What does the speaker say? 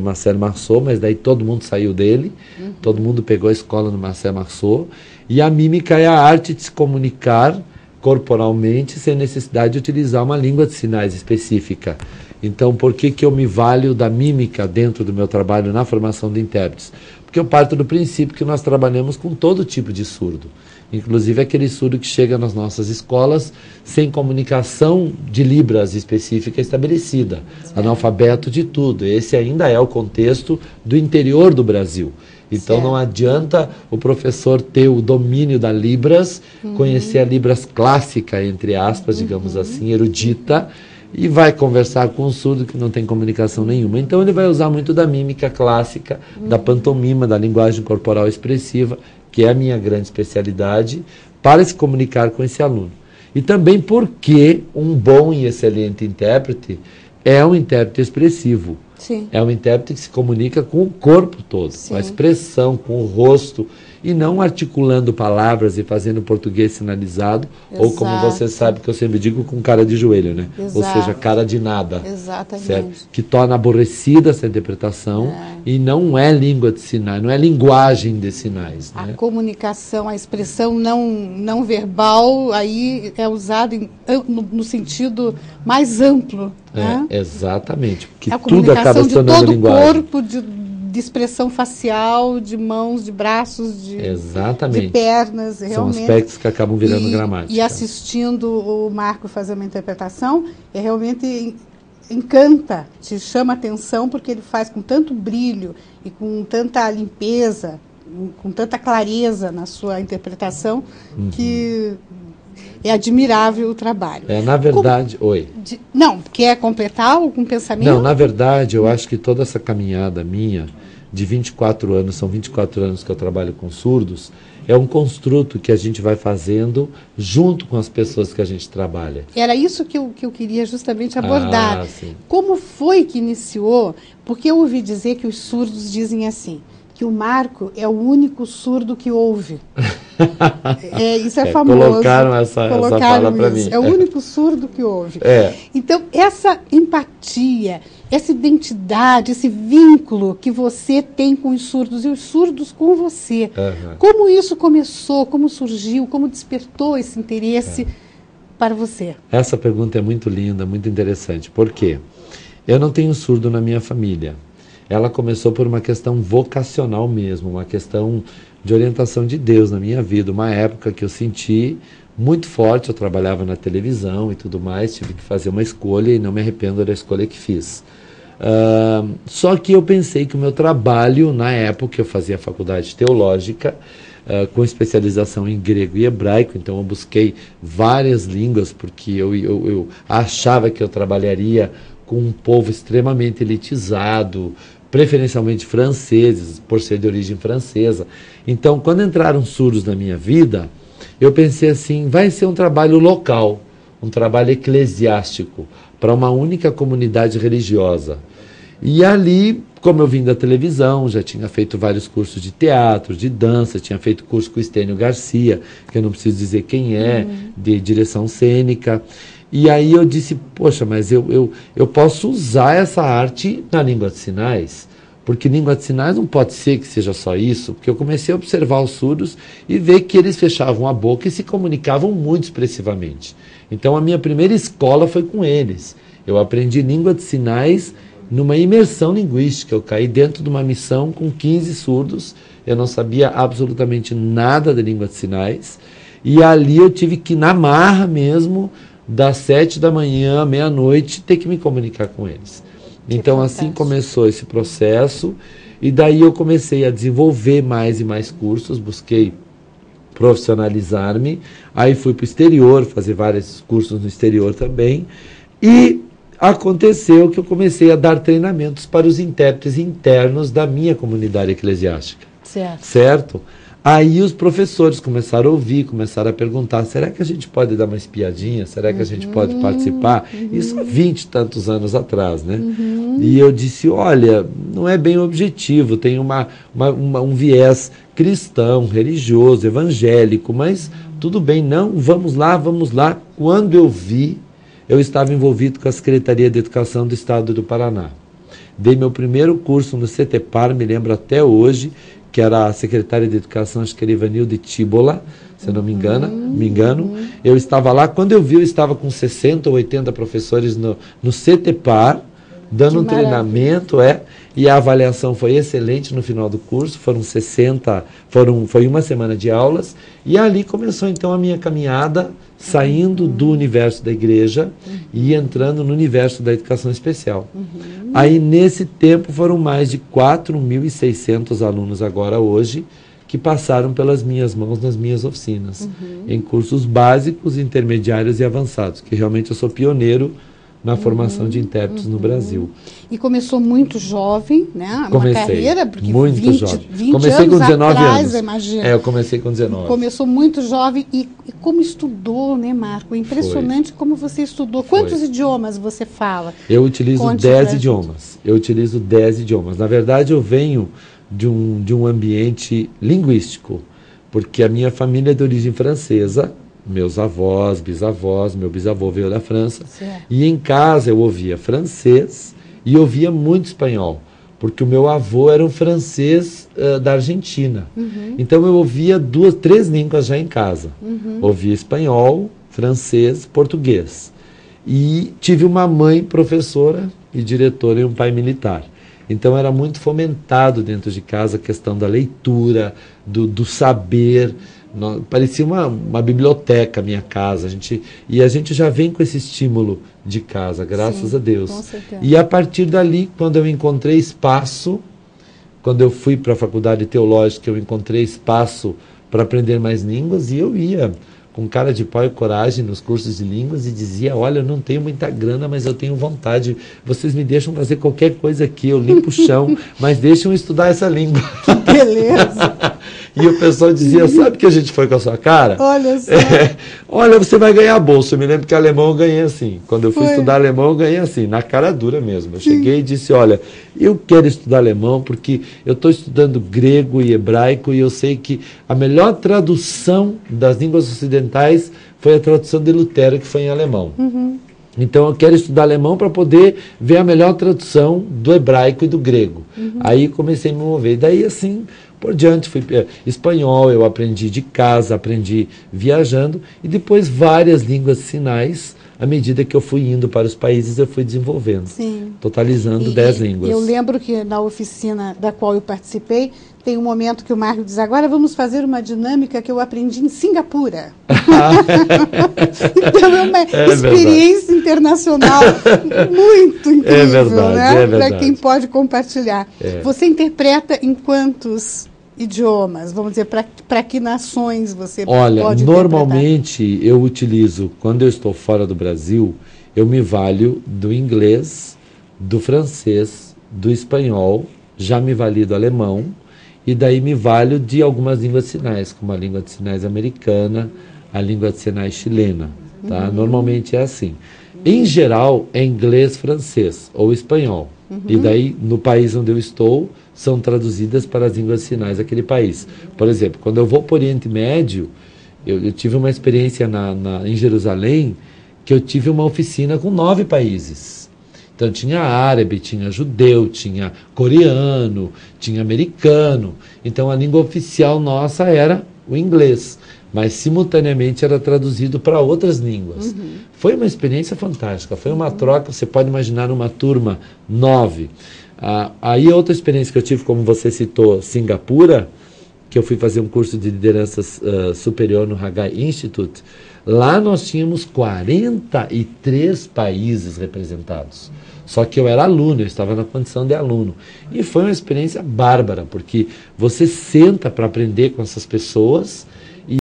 Marcel Marceau, mas daí todo mundo saiu dele, todo mundo pegou a escola no Marcel Marceau, e a mímica é a arte de se comunicar corporalmente sem necessidade de utilizar uma língua de sinais específica. Então, por que que eu me valho da mímica dentro do meu trabalho na formação de intérpretes? Porque eu parto do princípio que nós trabalhamos com todo tipo de surdo, inclusive aquele surdo que chega nas nossas escolas sem comunicação de libras específica estabelecida, analfabeto de tudo. Esse ainda é o contexto do interior do Brasil. Então não adianta o professor ter o domínio da Libras, conhecer a Libras clássica, entre aspas, digamos assim, erudita, e vai conversar com um surdo que não tem comunicação nenhuma. Então ele vai usar muito da mímica clássica, da pantomima, da linguagem corporal expressiva, que é a minha grande especialidade, para se comunicar com esse aluno. E também porque um bom e excelente intérprete é um intérprete expressivo. Sim. É um intérprete que se comunica com o corpo todo, Sim. com a expressão, com o rosto, e não articulando palavras e fazendo português sinalizado, ou como você sabe que eu sempre digo, com cara de joelho, né? Exato. Ou seja, cara de nada. Exatamente. Certo? Que torna aborrecida essa interpretação e não é língua de sinais, não é linguagem de sinais. A Né? comunicação, a expressão não verbal, aí é usada no sentido mais amplo. Né? Exatamente. Porque a tudo acaba se tornando linguagem. De todo o corpo, de expressão facial, de mãos, de braços, de pernas. São realmente. aspectos que acabam virando gramática. E assistindo o Marco fazer uma interpretação, realmente encanta, te chama a atenção, porque ele faz com tanto brilho e com tanta limpeza, com tanta clareza na sua interpretação, que é admirável o trabalho. Na verdade... Oi. Não, quer completar algum pensamento? Não, na verdade, eu acho que toda essa caminhada minha, de 24 anos, são 24 anos que eu trabalho com surdos, é um construto que a gente vai fazendo junto com as pessoas que a gente trabalha. Era isso que eu queria justamente abordar. Sim. Como foi que iniciou? Porque eu ouvi dizer que os surdos dizem assim, que o Marco é o único surdo que ouve. Isso é famoso. Colocaram essa fala para mim. É o único surdo que ouve. É. Então, essa empatia, essa identidade, esse vínculo que você tem com os surdos e os surdos com você. Como isso começou, como surgiu, como despertou esse interesse para você? Essa pergunta é muito linda, muito interessante. Por quê? Eu não tenho surdo na minha família. Ela começou por uma questão vocacional mesmo, uma questão de orientação de Deus na minha vida, uma época que eu senti muito forte, eu trabalhava na televisão e tudo mais, tive que fazer uma escolha e não me arrependo da escolha que fiz. Só que eu pensei que o meu trabalho, na época eu fazia faculdade teológica, com especialização em grego e hebraico, então eu busquei várias línguas, porque eu achava que eu trabalharia com um povo extremamente elitizado, preferencialmente franceses, por ser de origem francesa. Então, quando entraram surdos na minha vida, eu pensei assim, vai ser um trabalho local, um trabalho eclesiástico, para uma única comunidade religiosa. E ali, como eu vim da televisão, já tinha feito vários cursos de teatro, de dança, tinha feito curso com o Estênio Garcia, que eu não preciso dizer quem é, de direção cênica. E aí eu disse, poxa, mas eu posso usar essa arte na língua de sinais, porque língua de sinais não pode ser que seja só isso, porque eu comecei a observar os surdos e ver que eles fechavam a boca e se comunicavam muito expressivamente. Então a minha primeira escola foi com eles. Eu aprendi língua de sinais numa imersão linguística. Eu caí dentro de uma missão com 15 surdos, eu não sabia absolutamente nada de língua de sinais, e ali eu tive que, na marra mesmo, das 7 da manhã à meia-noite, ter que me comunicar com eles. Então, assim começou esse processo, e daí eu comecei a desenvolver mais e mais cursos, busquei profissionalizar-me, aí fui para o exterior, fazer vários cursos no exterior também, e aconteceu que eu comecei a dar treinamentos para os intérpretes internos da minha comunidade eclesiástica. Certo? Aí os professores começaram a ouvir, começaram a perguntar, será que a gente pode dar uma espiadinha? Será que a gente pode participar? Isso há 20 e tantos anos atrás, né? E eu disse, olha, não é bem o objetivo, tem um viés cristão, religioso, evangélico, mas tudo bem, não, vamos lá, vamos lá. Quando eu vi, eu estava envolvido com a Secretaria de Educação do Estado do Paraná. Dei meu primeiro curso no CETEPAR, me lembro até hoje, que era a secretária de Educação, acho que era Ivanilde Tíbola, se eu não me engano. Eu estava lá, quando eu vi, eu estava com 60 ou 80 professores no CETEPAR, dando um treinamento, e a avaliação foi excelente no final do curso, foi uma semana de aulas, e ali começou então a minha caminhada, saindo do universo da igreja e entrando no universo da educação especial. Aí nesse tempo foram mais de 4.600 alunos agora hoje, que passaram pelas minhas mãos nas minhas oficinas, em cursos básicos, intermediários e avançados, que realmente eu sou pioneiro na formação de intérpretes no Brasil. E começou muito jovem, né? Comecei, uma carreira, porque muito jovem. 20 comecei anos com 19 atrás, anos. Imagina. Eu comecei com 19. Começou muito jovem e como estudou, né, Marco? É impressionante como você estudou. Quantos idiomas você fala? Eu utilizo 10 idiomas. Eu utilizo 10 idiomas. Na verdade, eu venho de um ambiente linguístico, porque a minha família é de origem francesa, meus avós, bisavós, meu bisavô veio da França, e em casa eu ouvia francês e ouvia muito espanhol, porque o meu avô era um francês da Argentina. Então eu ouvia 2, 3 línguas já em casa. Ouvia espanhol, francês, português. E tive uma mãe professora e diretora e um pai militar. Então era muito fomentado dentro de casa a questão da leitura, do saber. Parecia uma biblioteca a minha casa. E a gente já vem com esse estímulo de casa, graças a Deus. Com certeza. E a partir dali, quando eu encontrei espaço, quando eu fui para a faculdade teológica, eu encontrei espaço para aprender mais línguas, e eu ia com cara de pau e coragem nos cursos de línguas e dizia: olha, eu não tenho muita grana, mas eu tenho vontade, vocês me deixam fazer qualquer coisa aqui, eu limpo o chão, mas deixam eu estudar essa língua. Que beleza! E o pessoal dizia: sabe que a gente foi com a sua cara? Olha só. Olha, você vai ganhar bolsa. Eu me lembro que alemão eu ganhei assim. Quando eu fui estudar alemão, eu ganhei assim, na cara dura mesmo. Eu cheguei e disse: olha, eu quero estudar alemão porque eu estou estudando grego e hebraico e eu sei que a melhor tradução das línguas ocidentais foi a tradução de Lutero, que foi em alemão. Então eu quero estudar alemão para poder ver a melhor tradução do hebraico e do grego. Aí comecei a me mover. Daí assim por diante, fui espanhol, eu aprendi de casa, aprendi viajando, e depois várias línguas sinais. À medida que eu fui indo para os países, eu fui desenvolvendo, totalizando 10 línguas. Eu lembro que na oficina da qual eu participei, tem um momento que o Marco diz: agora vamos fazer uma dinâmica que eu aprendi em Singapura. Então é uma experiência internacional muito incrível, né? Para quem pode compartilhar. Você interpreta em quantos idiomas? Vamos dizer, para que nações você pode interpretar? Olha, normalmente eu utilizo, quando eu estou fora do Brasil, eu me valho do inglês, do francês, do espanhol, já me vali do alemão, e daí me valho de algumas línguas de sinais, como a língua de sinais americana, a língua de sinais chilena. Tá? Normalmente é assim. Em geral, é inglês, francês ou espanhol. E daí, no país onde eu estou, são traduzidas para as línguas de sinais daquele país. Por exemplo, quando eu vou para o Oriente Médio, eu tive uma experiência em Jerusalém, que eu tive uma oficina com 9 países. Então tinha árabe, tinha judeu, tinha coreano, tinha americano. Então a língua oficial nossa era o inglês, mas simultaneamente era traduzido para outras línguas. Foi uma experiência fantástica, foi uma troca, você pode imaginar uma turma 9. Aí outra experiência que eu tive, como você citou, Singapura, que eu fui fazer um curso de liderança superior no Hagai Institute. Lá nós tínhamos 43 países representados. Só que eu era aluno, eu estava na condição de aluno. E foi uma experiência bárbara, porque você senta para aprender com essas pessoas